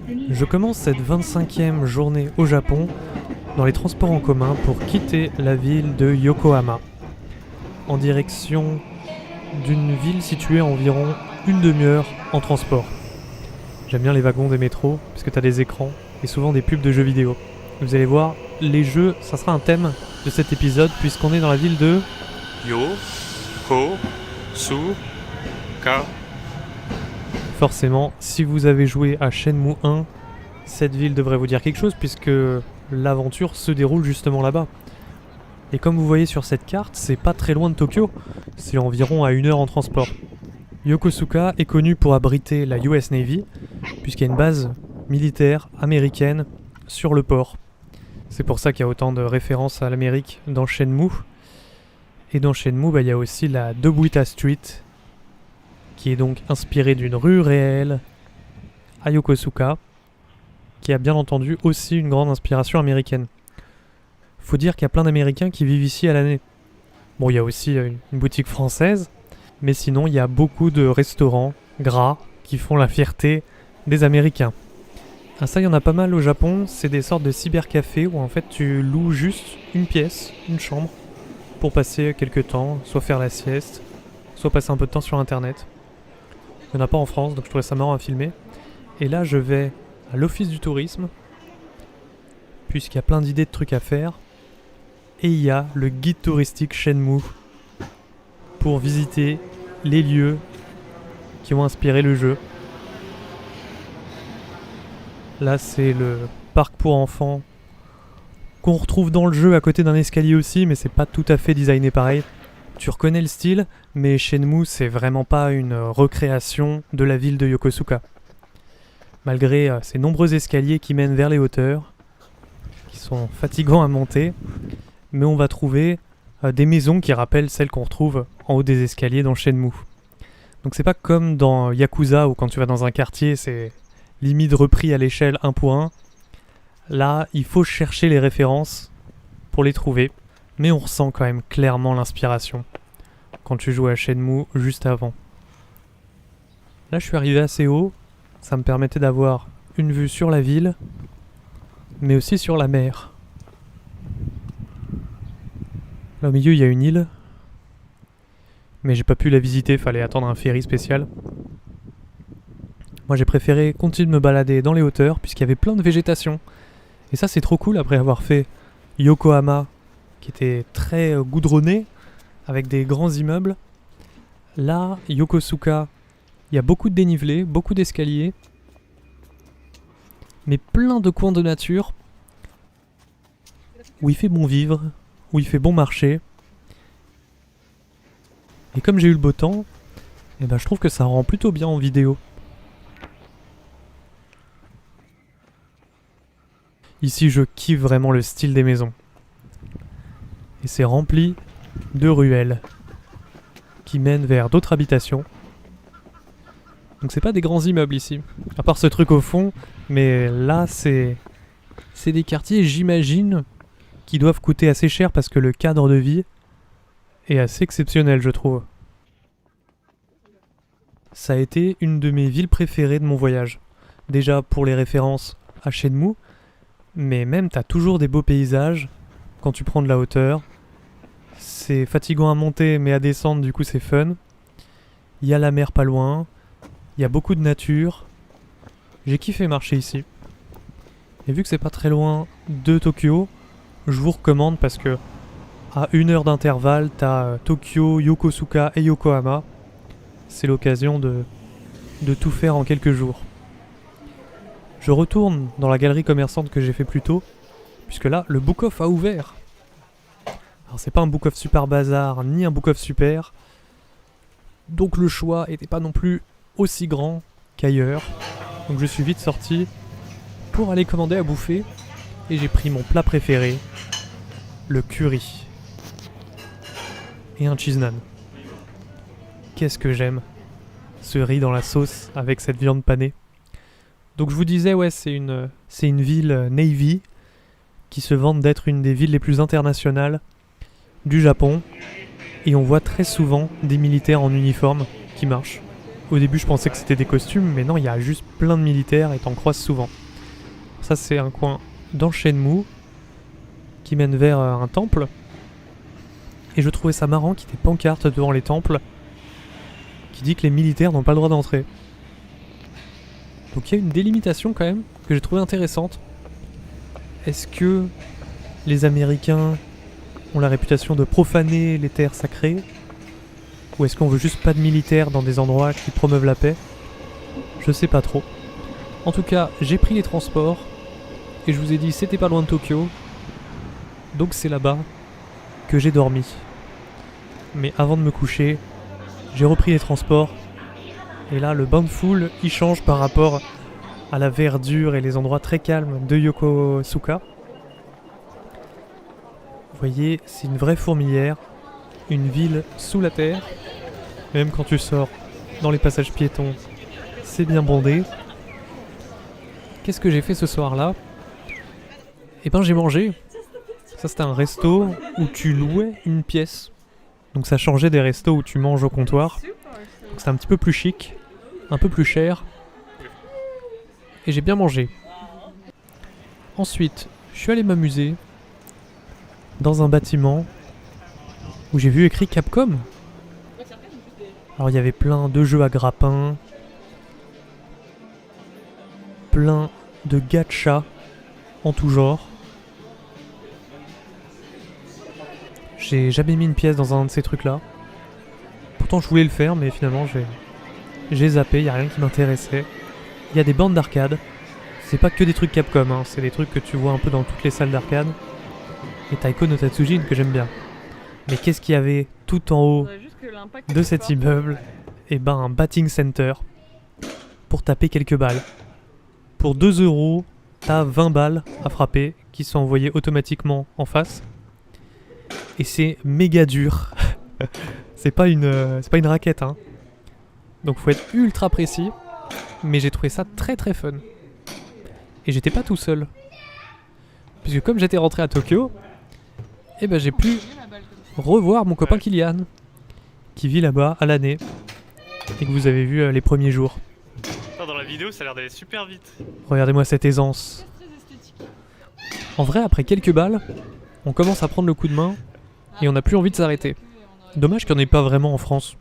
Je commence cette 25e journée au Japon dans les transports en commun pour quitter la ville de Yokohama en direction d'une ville située à environ une demi-heure en transport. J'aime bien les wagons des métros puisque tu as des écrans et souvent des pubs de jeux vidéo. Vous allez voir, les jeux, ça sera un thème de cet épisode puisqu'on est dans la ville de Yokosuka. Forcément, si vous avez joué à Shenmue 1, cette ville devrait vous dire quelque chose puisque l'aventure se déroule justement là-bas. Et comme vous voyez sur cette carte, c'est pas très loin de Tokyo, c'est environ à 1 heure en transport. Yokosuka est connu pour abriter la US Navy, puisqu'il y a une base militaire américaine sur le port. C'est pour ça qu'il y a autant de références à l'Amérique dans Shenmue. Et dans Shenmue, il y a aussi la Dobuita Street, qui est donc inspirée d'une rue réelle à Yokosuka, qui a bien entendu aussi une grande inspiration américaine. Faut dire qu'il y a plein d'Américains qui vivent ici à l'année. Bon, il y a aussi une boutique française, mais sinon il y a beaucoup de restaurants gras qui font la fierté des Américains. Ah, ça, il y en a pas mal au Japon, c'est des sortes de cybercafés où en fait tu loues juste une pièce, une chambre, pour passer quelques temps, soit faire la sieste, soit passer un peu de temps sur internet. Il n'y en a pas en France, donc je trouvais ça marrant à filmer. Et là je vais à l'office du tourisme, puisqu'il y a plein d'idées de trucs à faire. Et il y a le guide touristique Shenmue pour visiter les lieux qui ont inspiré le jeu. Là, c'est le parc pour enfants qu'on retrouve dans le jeu à côté d'un escalier aussi, mais c'est pas tout à fait designé pareil. Tu reconnais le style, mais Shenmue, c'est vraiment pas une recréation de la ville de Yokosuka. Malgré ces nombreux escaliers qui mènent vers les hauteurs, qui sont fatigants à monter, mais on va trouver des maisons qui rappellent celles qu'on retrouve en haut des escaliers dans Shenmue. Donc c'est pas comme dans Yakuza où quand tu vas dans un quartier c'est limite repris à l'échelle 1 pour 1. Là il faut chercher les références pour les trouver, mais on ressent quand même clairement l'inspiration quand tu joues à Shenmue juste avant. Là je suis arrivé assez haut, ça me permettait d'avoir une vue sur la ville, mais aussi sur la mer. Là au milieu il y a une île, mais j'ai pas pu la visiter, fallait attendre un ferry spécial. Moi j'ai préféré continuer de me balader dans les hauteurs puisqu'il y avait plein de végétation. Et ça c'est trop cool après avoir fait Yokohama qui était très goudronné avec des grands immeubles. Là, Yokosuka, il y a beaucoup de dénivelé, beaucoup d'escaliers, mais plein de coins de nature où il fait bon vivre, où il fait bon marcher. Et comme j'ai eu le beau temps, je trouve que ça rend plutôt bien en vidéo. Ici, je kiffe vraiment le style des maisons. Et c'est rempli de ruelles qui mènent vers d'autres habitations. Donc c'est pas des grands immeubles ici, à part ce truc au fond, mais là c'est des quartiers, j'imagine, qui doivent coûter assez cher parce que le cadre de vie est assez exceptionnel, je trouve. Ça a été une de mes villes préférées de mon voyage. Déjà pour les références à Shenmue, mais même t'as toujours des beaux paysages quand tu prends de la hauteur. C'est fatigant à monter, mais à descendre, du coup c'est fun. Il y a la mer pas loin, il y a beaucoup de nature. J'ai kiffé marcher ici. Et vu que c'est pas très loin de Tokyo, je vous recommande parce que à 1 heure d'intervalle, t'as Tokyo, Yokosuka et Yokohama. C'est l'occasion de tout faire en quelques jours. Je retourne dans la galerie commerçante que j'ai fait plus tôt, puisque là, le Book-Off a ouvert. Alors c'est pas un Book-Off Super Bazar, ni un Book-Off Super, donc le choix était pas non plus aussi grand qu'ailleurs. Donc je suis vite sorti pour aller commander à bouffer, et j'ai pris mon plat préféré, le curry. Et un cheese naan. Qu'est-ce que j'aime ce riz dans la sauce avec cette viande panée. Donc je vous disais, ouais, c'est une ville Navy qui se vante d'être une des villes les plus internationales du Japon. Et on voit très souvent des militaires en uniforme qui marchent. Au début, je pensais que c'était des costumes, mais non, il y a juste plein de militaires et t'en croises souvent. Ça, c'est un coin dans Shenmue qui mène vers un temple. Et je trouvais ça marrant qu'il y ait des pancartes devant les temples qui dit que les militaires n'ont pas le droit d'entrer. Donc il y a une délimitation quand même que j'ai trouvé intéressante. Est-ce que les Américains ont la réputation de profaner les terres sacrées? Ou est-ce qu'on veut juste pas de militaires dans des endroits qui promeuvent la paix? Je sais pas trop. En tout cas, j'ai pris les transports et je vous ai dit c'était pas loin de Tokyo. Donc c'est là-bas que j'ai dormi. Mais avant de me coucher, j'ai repris les transports. Et là, le bain de foule, il change par rapport à la verdure et les endroits très calmes de Yokosuka. Vous voyez, c'est une vraie fourmilière, une ville sous la terre. Même quand tu sors dans les passages piétons, c'est bien bondé. Qu'est-ce que j'ai fait ce soir-là? Eh ben j'ai mangé. Ça c'était un resto où tu louais une pièce. Donc ça changeait des restos où tu manges au comptoir. Donc c'était un petit peu plus chic, un peu plus cher. Et j'ai bien mangé. Ensuite, je suis allé m'amuser dans un bâtiment où j'ai vu écrit Capcom. Alors il y avait plein de jeux à grappin, plein de gachas en tout genre. J'ai jamais mis une pièce dans un de ces trucs-là. Pourtant je voulais le faire, mais finalement j'ai zappé, il n'y a rien qui m'intéressait. Il y a des bandes d'arcade. C'est pas que des trucs Capcom, hein, c'est des trucs que tu vois un peu dans toutes les salles d'arcade. Et Taiko no Tatsujin que j'aime bien. Mais qu'est-ce qu'il y avait tout en haut de cet immeuble? Eh ben un batting center pour taper quelques balles. Pour 2 €, t'as 20 balles à frapper qui sont envoyées automatiquement en face. Et c'est méga dur. c'est pas une raquette, hein. Donc faut être ultra précis. Mais j'ai trouvé ça très très fun. Et j'étais pas tout seul. Puisque comme j'étais rentré à Tokyo, eh ben j'ai pu revoir mon copain Kylian, qui vit là-bas à l'année, et que vous avez vu les premiers jours. Dans la vidéo, ça a l'air d'aller super vite. Regardez-moi cette aisance. En vrai, après quelques balles, on commence à prendre le coup de main, et on n'a plus envie de s'arrêter. Dommage qu'il n'y en ait pas vraiment en France.